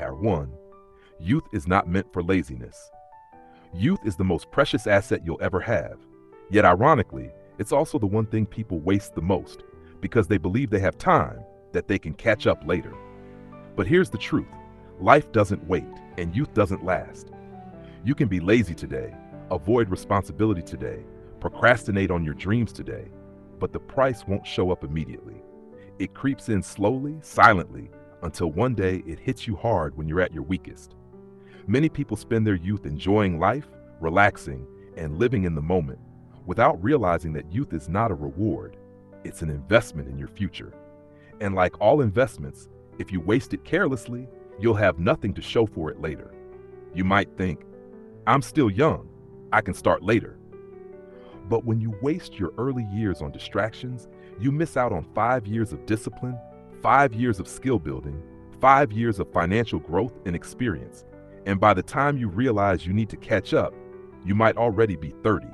Pair 1. Youth is not meant for laziness. Youth is the most precious asset you'll ever have. Yet ironically, it's also the one thing people waste the most because they believe they have time, that they can catch up later. But here's the truth. Life doesn't wait, and youth doesn't last. You can be lazy today, avoid responsibility today, procrastinate on your dreams today, but the price won't show up immediately. It creeps in slowly, silently, until one day it hits you hard when you're at your weakest. Many people spend their youth enjoying life, relaxing, and living in the moment, without realizing that youth is not a reward, it's an investment in your future. And like all investments, if you waste it carelessly, you'll have nothing to show for it later. You might think, I'm still young, I can start later. But when you waste your early years on distractions, you miss out on 5 years of discipline, 5 years of skill building, 5 years of financial growth and experience. And by the time you realize you need to catch up, you might already be 30,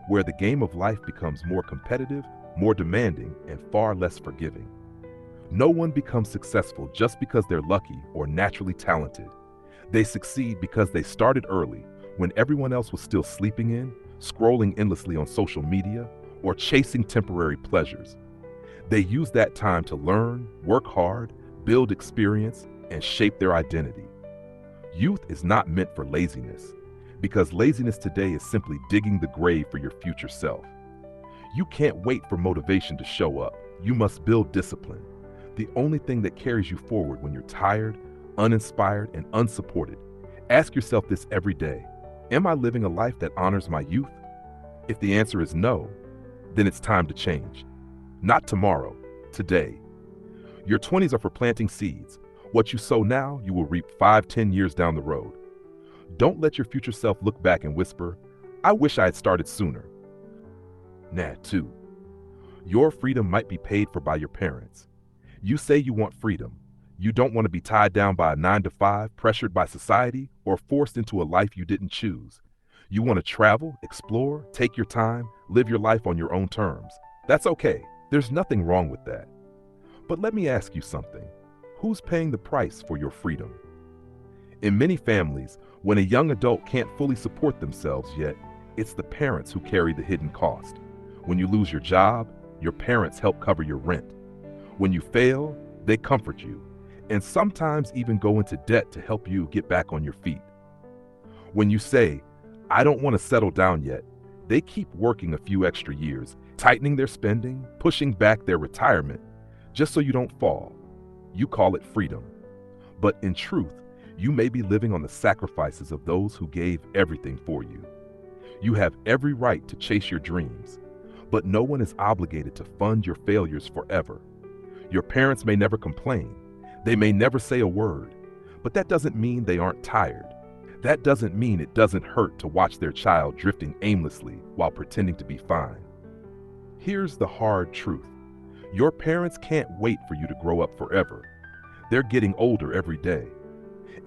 where the game of life becomes more competitive, more demanding, and far less forgiving. No one becomes successful just because they're lucky or naturally talented. They succeed because they started early, when everyone else was still sleeping in, scrolling endlessly on social media, or chasing temporary pleasures. They use that time to learn, work hard, build experience, and shape their identity. Youth is not meant for laziness, because laziness today is simply digging the grave for your future self. You can't wait for motivation to show up. You must build discipline. The only thing that carries you forward when you're tired, uninspired, and unsupported. Ask yourself this every day. Am I living a life that honors my youth? If the answer is no, then it's time to change. Not tomorrow, today. Your 20s are for planting seeds. What you sow now, you will reap 5-10 years down the road. Don't let your future self look back and whisper, I wish I had started sooner. 2. Your freedom might be paid for by your parents. You say you want freedom. You don't want to be tied down by a 9-to-5, pressured by society, or forced into a life you didn't choose. You want to travel, explore, take your time, live your life on your own terms. That's okay. There's nothing wrong with that. But let me ask you something. Who's paying the price for your freedom? In many families, when a young adult can't fully support themselves yet, it's the parents who carry the hidden cost. When you lose your job, your parents help cover your rent. When you fail, they comfort you, and sometimes even go into debt to help you get back on your feet. When you say, I don't want to settle down yet, they keep working a few extra years, tightening their spending, pushing back their retirement, just so you don't fall. You call it freedom. But in truth, you may be living on the sacrifices of those who gave everything for you. You have every right to chase your dreams, but no one is obligated to fund your failures forever. Your parents may never complain. They may never say a word, but that doesn't mean they aren't tired. That doesn't mean it doesn't hurt to watch their child drifting aimlessly while pretending to be fine. Here's the hard truth. Your parents can't wait for you to grow up forever. They're getting older every day.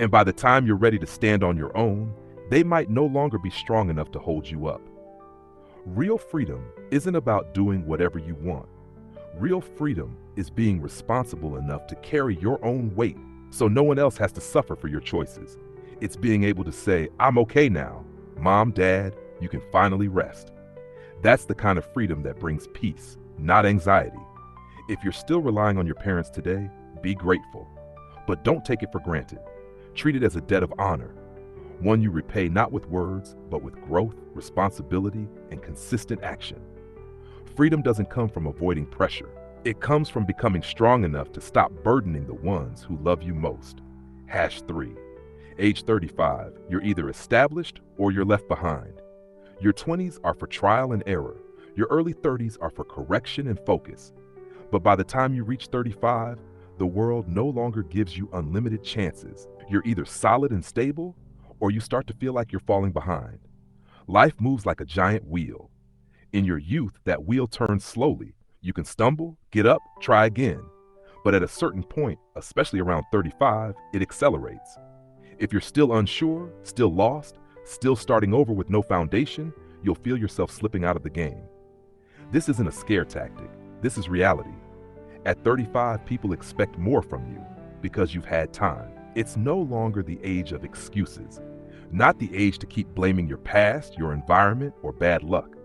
And by the time you're ready to stand on your own, they might no longer be strong enough to hold you up. Real freedom isn't about doing whatever you want. Real freedom is being responsible enough to carry your own weight so no one else has to suffer for your choices. It's being able to say, I'm okay now. Mom, Dad, you can finally rest. That's the kind of freedom that brings peace, not anxiety. If you're still relying on your parents today, be grateful. But don't take it for granted. Treat it as a debt of honor, one you repay not with words, but with growth, responsibility, and consistent action. Freedom doesn't come from avoiding pressure. It comes from becoming strong enough to stop burdening the ones who love you most. #3. Age 35, you're either established or you're left behind. Your 20s are for trial and error. Your early 30s are for correction and focus. But by the time you reach 35, the world no longer gives you unlimited chances. You're either solid and stable, or you start to feel like you're falling behind. Life moves like a giant wheel. In your youth, that wheel turns slowly. You can stumble, get up, try again. But at a certain point, especially around 35, it accelerates. If you're still unsure, still lost, still starting over with no foundation, you'll feel yourself slipping out of the game. This isn't a scare tactic. This is reality. At 35, people expect more from you because you've had time. It's no longer the age of excuses, not the age to keep blaming your past, your environment, or bad luck.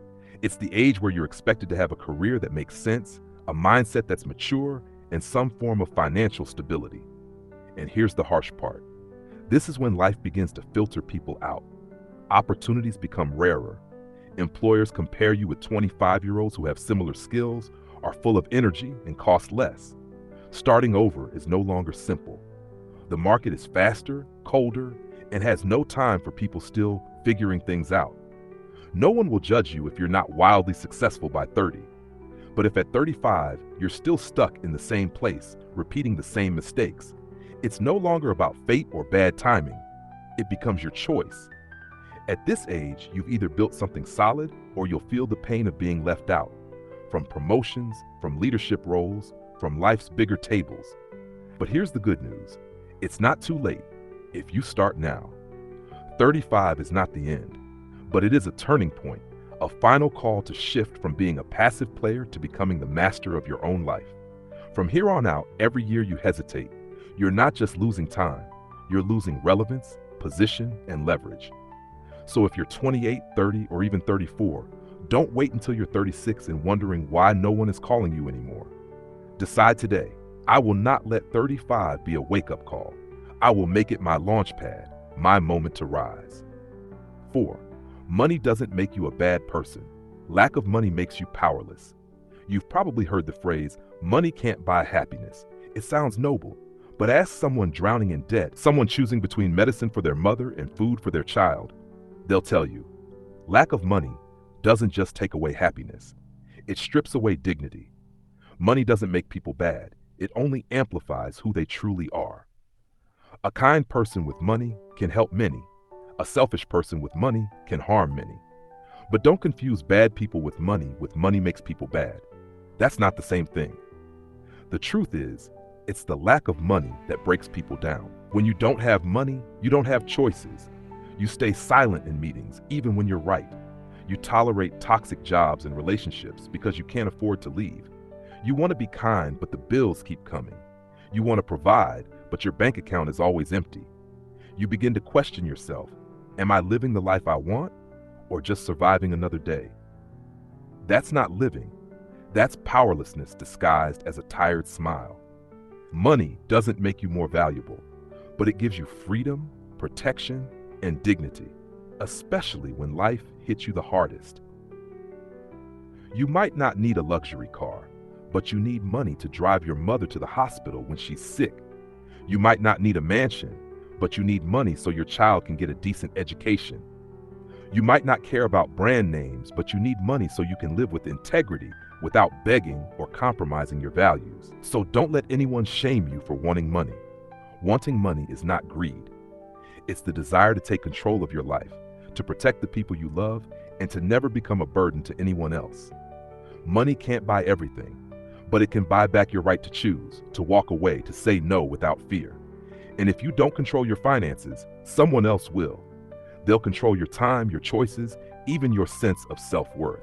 It's the age where you're expected to have a career that makes sense, a mindset that's mature, and some form of financial stability. And here's the harsh part. This is when life begins to filter people out. Opportunities become rarer. Employers compare you with 25-year-olds who have similar skills, are full of energy, and cost less. Starting over is no longer simple. The market is faster, colder, and has no time for people still figuring things out. No one will judge you if you're not wildly successful by 30. But if at 35, you're still stuck in the same place, repeating the same mistakes, it's no longer about fate or bad timing. It becomes your choice. At this age, you've either built something solid or you'll feel the pain of being left out. From promotions, from leadership roles, from life's bigger tables. But here's the good news. It's not too late if you start now. 35 is not the end, but it is a turning point, a final call to shift from being a passive player to becoming the master of your own life. From here on out, every year you hesitate, you're not just losing time, you're losing relevance, position, and leverage. So if you're 28, 30, or even 34, don't wait until you're 36 and wondering why no one is calling you anymore. Decide today, I will not let 35 be a wake-up call. I will make it my launch pad, my moment to rise. 4. Money doesn't make you a bad person. Lack of money makes you powerless. You've probably heard the phrase, money can't buy happiness. It sounds noble, but ask someone drowning in debt, someone choosing between medicine for their mother and food for their child. They'll tell you, lack of money doesn't just take away happiness. It strips away dignity. Money doesn't make people bad. It only amplifies who they truly are. A kind person with money can help many. A selfish person with money can harm many. But don't confuse bad people with money makes people bad. That's not the same thing. The truth is, it's the lack of money that breaks people down. When you don't have money, you don't have choices. You stay silent in meetings, even when you're right. You tolerate toxic jobs and relationships because you can't afford to leave. You want to be kind, but the bills keep coming. You want to provide, but your bank account is always empty. You begin to question yourself. Am I living the life I want, or just surviving another day? That's not living. That's powerlessness disguised as a tired smile. Money doesn't make you more valuable, but it gives you freedom, protection, and dignity, especially when life hits you the hardest. You might not need a luxury car, but you need money to drive your mother to the hospital when she's sick. You might not need a mansion, but you need money so your child can get a decent education. You might not care about brand names, but you need money so you can live with integrity without begging or compromising your values. So don't let anyone shame you for wanting money. Wanting money is not greed. It's the desire to take control of your life, to protect the people you love, and to never become a burden to anyone else. Money can't buy everything, but it can buy back your right to choose, to walk away, to say no without fear. And if you don't control your finances, someone else will. They'll control your time, your choices, even your sense of self-worth.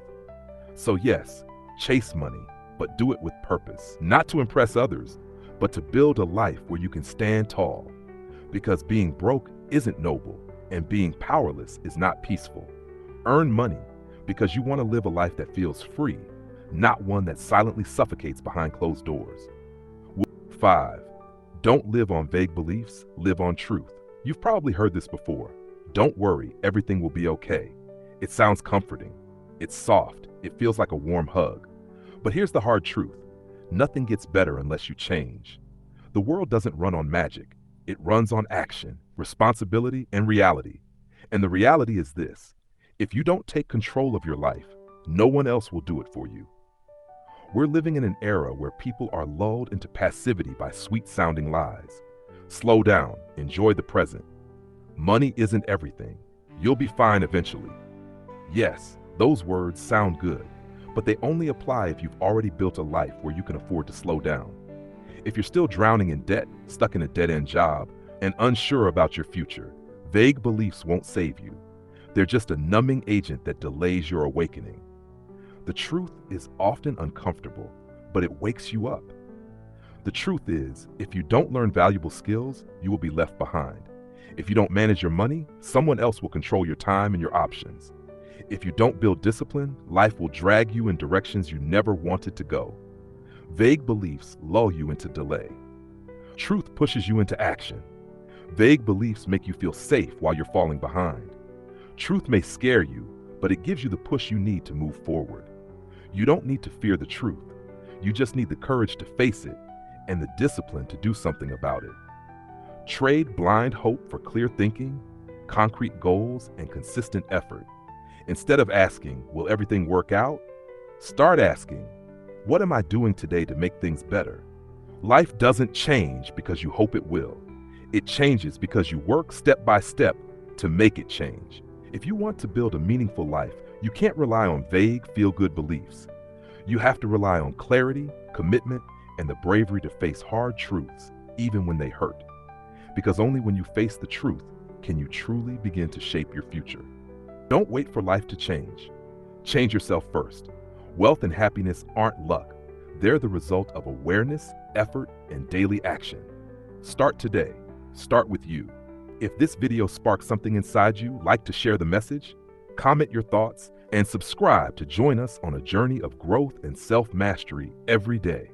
So yes, chase money, but do it with purpose, not to impress others, but to build a life where you can stand tall. Because being broke isn't noble, and being powerless is not peaceful. Earn money because you want to live a life that feels free, not one that silently suffocates behind closed doors. 5. Don't live on vague beliefs, live on truth. You've probably heard this before. Don't worry, everything will be okay. It sounds comforting. It's soft. It feels like a warm hug. But here's the hard truth. Nothing gets better unless you change. The world doesn't run on magic. It runs on action, responsibility, and reality. And the reality is this. If you don't take control of your life, no one else will do it for you. We're living in an era where people are lulled into passivity by sweet-sounding lies. Slow down, enjoy the present. Money isn't everything. You'll be fine eventually. Yes, those words sound good, but they only apply if you've already built a life where you can afford to slow down. If you're still drowning in debt, stuck in a dead-end job, and unsure about your future, vague beliefs won't save you. They're just a numbing agent that delays your awakening. The truth is often uncomfortable, but it wakes you up. The truth is, if you don't learn valuable skills, you will be left behind. If you don't manage your money, someone else will control your time and your options. If you don't build discipline, life will drag you in directions you never wanted to go. Vague beliefs lull you into delay. Truth pushes you into action. Vague beliefs make you feel safe while you're falling behind. Truth may scare you, but it gives you the push you need to move forward. You don't need to fear the truth. You just need the courage to face it and the discipline to do something about it. Trade blind hope for clear thinking, concrete goals, and consistent effort. Instead of asking, will everything work out? Start asking, what am I doing today to make things better? Life doesn't change because you hope it will. It changes because you work step by step to make it change. If you want to build a meaningful life, you can't rely on vague, feel-good beliefs. You have to rely on clarity, commitment, and the bravery to face hard truths, even when they hurt. Because only when you face the truth can you truly begin to shape your future. Don't wait for life to change. Change yourself first. Wealth and happiness aren't luck. They're the result of awareness, effort, and daily action. Start today. Start with you. If this video sparked something inside you, like to share the message, comment your thoughts, and subscribe to join us on a journey of growth and self-mastery every day.